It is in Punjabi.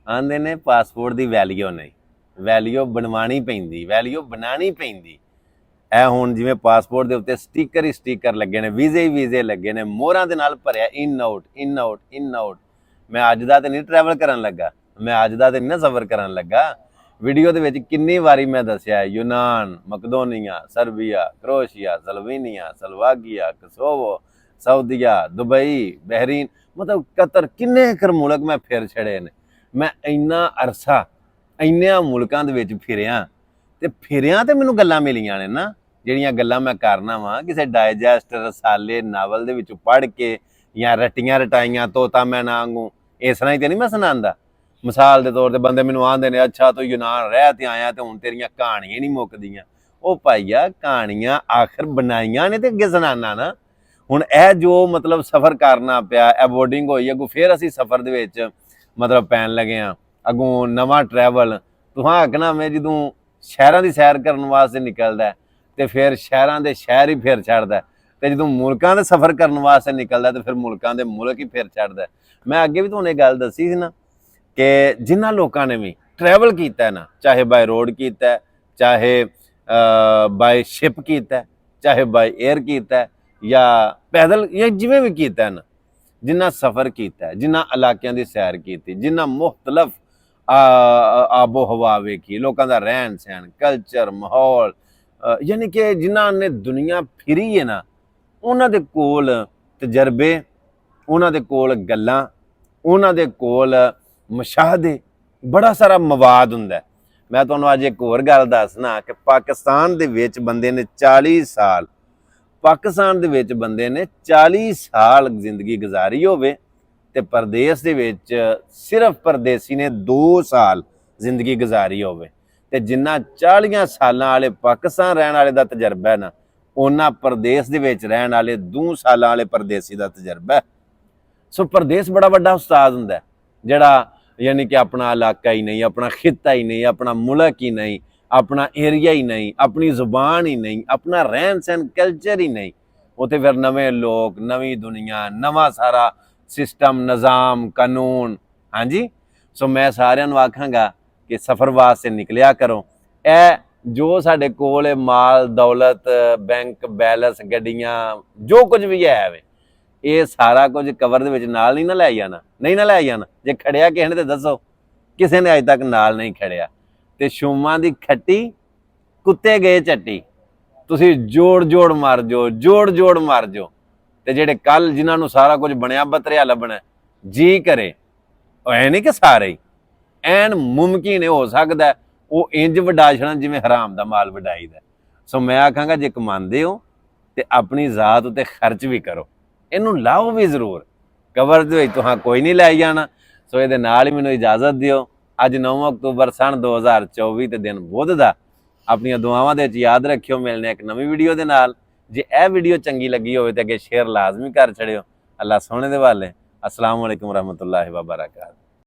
ਆਂਦੇ ਨੇ ਪਾਸਪੋਰਟ ਦੀ ਵੈਲਿਊ ਨਹੀਂ, ਵੈਲਿਊ ਬਣਵਾਉਣੀ ਪੈਂਦੀ, ਵੈਲਿਊ ਬਣਾਉਣੀ ਪੈਂਦੀ। ਇਹ ਹੁਣ ਜਿਵੇਂ ਪਾਸਪੋਰਟ ਦੇ ਉੱਤੇ ਸਟicker ਹੀ ਸਟicker ਲੱਗੇ ਨੇ, ਵੀਜ਼ੇ ਹੀ ਵੀਜ਼ੇ ਲੱਗੇ ਨੇ, ਮੋਹਰਾਂ ਦੇ ਨਾਲ ਭਰਿਆ in out in out in out. ਮੈਂ ਅੱਜ ਦਾ ਤੇ ਨਹੀਂ ਟਰੈਵਲ ਕਰਨ ਲੱਗਾ, ਮੈਂ ਅੱਜ ਦਾ ਤੇ ਨਹੀਂ ਨਾ ਸਫ਼ਰ ਕਰਨ ਲੱਗਾ। ਵੀਡੀਓ ਦੇ ਵਿੱਚ ਕਿੰਨੀ ਵਾਰੀ ਮੈਂ ਦੱਸਿਆ ਯੂਨਾਨ, Macedonia, Serbia, Croatia, Slovenia, Slovakia, Kosovo, ਸਾਊਦੀਆ, ਦੁਬਈ, ਬਹਿਰੀਨ, ਮਤਲਬ ਕਤਰ, ਕਿੰਨੇ ਕਰ ਮੁਲਕ ਮੈਂ ਫਿਰ ਛੜੇ ਨੇ। ਮੈਂ ਇੰਨਾ ਅਰਸਾ ਇੰਨਿਆਂ ਮੁਲਕਾਂ ਦੇ ਵਿੱਚ ਫਿਰਿਆ ਤੇ ਮੈਨੂੰ ਗੱਲਾਂ ਮਿਲੀਆਂ ਨੇ ਨਾ, ਜਿਹੜੀਆਂ ਗੱਲਾਂ ਮੈਂ ਕਰਨਾ ਵਾ ਕਿਸੇ ਡਾਇਜੈਸਟ ਰਸਾਲੇ ਨਾਵਲ ਦੇ ਵਿੱਚੋਂ ਪੜ੍ਹ ਕੇ ਜਾਂ ਰਟੀਆਂ ਰਟਾਈਆਂ ਤੋਤਾ ਮੈਂ ਨਾਂਗੂ ਇਸ ਤਰ੍ਹਾਂ ਹੀ ਤੇ ਨਹੀਂ ਮੈਂ ਸੁਣਾਉਂਦਾ। ਮਿਸਾਲ ਦੇ ਤੌਰ ਤੇ ਬੰਦੇ ਮੈਨੂੰ ਆਂਦੇ ਨੇ ਅੱਛਾ ਤੂੰ ਯੂਨਾਨ ਰਹਿ ਤੇ ਆਇਆ ਤੇ ਹੁਣ ਤੇਰੀਆਂ ਕਹਾਣੀਆਂ ਨਹੀਂ ਮੁੱਕਦੀਆਂ। ਉਹ ਭਾਈਆ ਕਹਾਣੀਆਂ ਆਖਰ ਬਣਾਈਆਂ ਨੇ ਤੇ ਅੱਗੇ ਸੁਣਾਉਣਾ ਨਾ। ਹੁਣ ਇਹ ਜੋ ਮਤਲਬ ਸਫ਼ਰ ਕਰਨਾ ਪਿਆ, ਇਹ ਬੋਰਡਿੰਗ ਹੋਈ, ਅੱਗੋਂ ਫਿਰ ਅਸੀਂ ਸਫ਼ਰ ਦੇ ਵਿੱਚ ਮਤਲਬ ਪੈਣ ਲੱਗੇ ਹਾਂ, ਅੱਗੋਂ ਨਵਾਂ ਟਰੈਵਲ। ਤੂੰ ਆਖਣਾ ਮੈਂ ਜਦੋਂ ਸ਼ਹਿਰਾਂ ਦੀ ਸੈਰ ਕਰਨ ਵਾਸਤੇ ਨਿਕਲਦਾ ਤੇ ਫਿਰ ਸ਼ਹਿਰਾਂ ਦੇ ਸ਼ਹਿਰ ਹੀ ਫਿਰ ਛੱਡਦਾ, ਤੇ ਜਦੋਂ ਮੁਲਕਾਂ ਦੇ ਸਫ਼ਰ ਕਰਨ ਵਾਸਤੇ ਨਿਕਲਦਾ ਤੇ ਫਿਰ ਮੁਲਕਾਂ ਦੇ ਮੁਲਕ ਹੀ ਫਿਰ ਛੱਡਦਾ। ਮੈਂ ਅੱਗੇ ਵੀ ਤੁਹਾਨੂੰ ਇਹ ਗੱਲ ਦੱਸੀ ਸੀ ਨਾ ਕਿ ਜਿਨ੍ਹਾਂ ਲੋਕਾਂ ਨੇ ਵੀ ਟਰੈਵਲ ਕੀਤਾ ਨਾ, ਚਾਹੇ ਬਾਏ ਰੋਡ ਕੀਤਾ, ਚਾਹੇ ਬਾਏ ਸ਼ਿਪ ਕੀਤਾ, ਚਾਹੇ ਬਾਏ ਏਅਰ ਕੀਤਾ ਜਾਂ ਪੈਦਲ, ਜਾਂ ਜਿਵੇਂ ਵੀ ਕੀਤਾ ਨਾ, ਜਿਨ੍ਹਾਂ ਸਫ਼ਰ ਕੀਤਾ, ਜਿਨ੍ਹਾਂ ਇਲਾਕਿਆਂ ਦੀ ਸੈਰ ਕੀਤੀ, ਜਿਨ੍ਹਾਂ ਮੁਖਤਲਫ ਆਬੋ ਹਵਾ ਵੇਖੀ, ਲੋਕਾਂ ਦਾ ਰਹਿਣ ਸਹਿਣ, ਕਲਚਰ, ਮਾਹੌਲ, ਯਾਨੀ ਕਿ ਜਿਨ੍ਹਾਂ ਨੇ ਦੁਨੀਆ ਫਿਰੀ ਹੈ ਨਾ, ਉਹਨਾਂ ਦੇ ਕੋਲ ਤਜਰਬੇ, ਉਹਨਾਂ ਦੇ ਕੋਲ ਗੱਲਾਂ, ਉਹਨਾਂ ਦੇ ਕੋਲ ਮੁਸ਼ਾਹਦੇ, ਬੜਾ ਸਾਰਾ ਮਵਾਦ ਹੁੰਦਾ। ਮੈਂ ਤੁਹਾਨੂੰ ਅੱਜ ਇੱਕ ਹੋਰ ਗੱਲ ਦੱਸਣਾ ਕਿ ਪਾਕਿਸਤਾਨ ਦੇ ਵਿੱਚ ਬੰਦੇ ਨੇ 40 ਸਾਲ, ਪਾਕਿਸਤਾਨ ਦੇ ਵਿੱਚ ਬੰਦੇ ਨੇ 40 ਸਾਲ ਜ਼ਿੰਦਗੀ ਗੁਜ਼ਾਰੀ ਹੋਵੇ ਤੇ ਪਰਦੇਸ ਦੇ ਵਿੱਚ ਸਿਰਫ ਪਰਦੇਸੀ ਨੇ 2 ਸਾਲ ਜ਼ਿੰਦਗੀ ਗੁਜ਼ਾਰੀ ਹੋਵੇ, ਤੇ ਜਿੰਨਾ 40 ਸਾਲਾਂ ਵਾਲੇ ਪਾਕਿਸਤਾਨ ਰਹਿਣ ਵਾਲੇ ਦਾ ਤਜਰਬਾ ਹੈ ਨਾ, ਉਹਨਾਂ ਪਰਦੇਸ ਦੇ ਵਿੱਚ ਰਹਿਣ ਵਾਲੇ 2 ਸਾਲਾਂ ਵਾਲੇ ਪਰਦੇਸੀ ਦਾ ਤਜਰਬਾ। ਸੋ ਪਰਦੇਸ ਬੜਾ ਵੱਡਾ ਉਸਤਾਦ ਹੁੰਦਾ ਜਿਹੜਾ ਯਾਨੀ ਕਿ ਆਪਣਾ ਇਲਾਕਾ ਹੀ ਨਹੀਂ, ਆਪਣਾ ਖਿੱਤਾ ਹੀ ਨਹੀਂ, ਆਪਣਾ ਮੁਲਕ ਹੀ ਨਹੀਂ, ਆਪਣਾ ਏਰੀਆ ਹੀ ਨਹੀਂ, ਆਪਣੀ ਜ਼ੁਬਾਨ ਹੀ ਨਹੀਂ, ਆਪਣਾ ਰਹਿਣ ਸਹਿਣ ਕਲਚਰ ਹੀ ਨਹੀਂ। ਉੱਥੇ ਫਿਰ ਨਵੇਂ ਲੋਕ, ਨਵੀਂ ਦੁਨੀਆ, ਨਵਾਂ ਸਾਰਾ ਸਿਸਟਮ, ਨਿਜ਼ਾਮ, ਕਾਨੂੰਨ। ਹਾਂਜੀ, ਸੋ ਮੈਂ ਸਾਰਿਆਂ ਨੂੰ ਆਖਾਂਗਾ ਕਿ ਸਫ਼ਰ ਵਾਸਤੇ ਨਿਕਲਿਆ ਕਰੋ। ਇਹ ਜੋ ਸਾਡੇ ਕੋਲ ਹੈ ਮਾਲ ਦੌਲਤ, ਬੈਂਕ ਬੈਲੈਂਸ, ਗੱਡੀਆਂ, ਜੋ ਕੁਝ ਵੀ ਹੈ ਵੇ, ਇਹ ਸਾਰਾ ਕੁਝ ਕਵਰ ਦੇ ਵਿੱਚ ਨਾਲ ਨਹੀਂ ਨਾ ਲੈ ਜਾਣਾ, ਨਹੀਂ ਨਾ ਲੈ ਜਾਣਾ। ਜੇ ਖੜਿਆ ਕਿਸੇ ਨੇ ਤੇ ਦੱਸੋ, ਕਿਸੇ ਨੇ ਅਜੇ ਤੱਕ ਨਾਲ ਨਹੀਂ ਖੜਿਆ। ਤੇ ਸ਼ੂਮਾਂ ਦੀ ਖੱਟੀ ਕੁੱਤੇ ਗਏ ਚੱਟੀ, ਤੁਸੀਂ ਜੋੜ ਜੋੜ ਮਾਰ ਜਾਓ, ਜੋੜ ਜੋੜ ਮਾਰ ਜਾਓ। ਤੇ ਜਿਹੜੇ ਕੱਲ ਜਿਨ੍ਹਾਂ ਨੂੰ ਸਾਰਾ ਕੁਝ ਬਣਿਆ ਬਤਰਿਆ ਲੱਭਣਾ ਜੀ ਕਰੇ, ਉਹ ਐ ਨਹੀਂ ਕਿ ਸਾਰੇ ਹੀ, ਐਨ ਮੁਮਕਿਨ ਹੋ ਸਕਦਾ ਉਹ ਇੰਜ ਵਡਾ ਛੜਨ ਜਿਵੇਂ ਹਰਾਮ ਦਾ ਮਾਲ ਵਡਾਈਦਾ। ਸੋ ਮੈਂ ਆਖਾਂਗਾ ਜੇ ਕਮਾਉਂਦੇ ਹੋ ਤੇ ਆਪਣੀ ਜ਼ਾਤ ਉੱਤੇ ਖਰਚ ਵੀ ਕਰੋ, ਇਹਨੂੰ ਲਾਓ ਵੀ ਜ਼ਰੂਰ। ਕਵਰ ਦੇ ਵਿੱਚ ਤੁਹਾਂ ਕੋਈ ਨਹੀਂ ਲੈ ਜਾਣਾ। ਸੋ ਇਹਦੇ ਨਾਲ ਹੀ ਮੈਨੂੰ ਇਜਾਜ਼ਤ ਦਿਓ। ਅੱਜ 9 ਅਕਤੂਬਰ ਸਨ 2024 ਤੇ ਦਿਨ ਬੁੱਧ ਦਾ। ਆਪਣੀਆਂ ਦੁਆਵਾਂ ਦੇ ਵਿੱਚ ਯਾਦ ਰੱਖਿਓ। ਮਿਲਣੇ ਇੱਕ ਨਵੀਂ ਵੀਡੀਓ ਦੇ ਨਾਲ। ਜੇ ਇਹ ਵੀਡੀਓ ਚੰਗੀ ਲੱਗੀ ਹੋਵੇ ਤਾਂ ਅੱਗੇ ਸ਼ੇਅਰ ਲਾਜ਼ਮੀ ਕਰ ਛੜਿਓ। ਅੱਲਾ ਸੋਹਣੇ ਦੇ ਵਾਲੇ। अस्सलाम वालेकुम रहमतुल्लाहि व बरकातहू।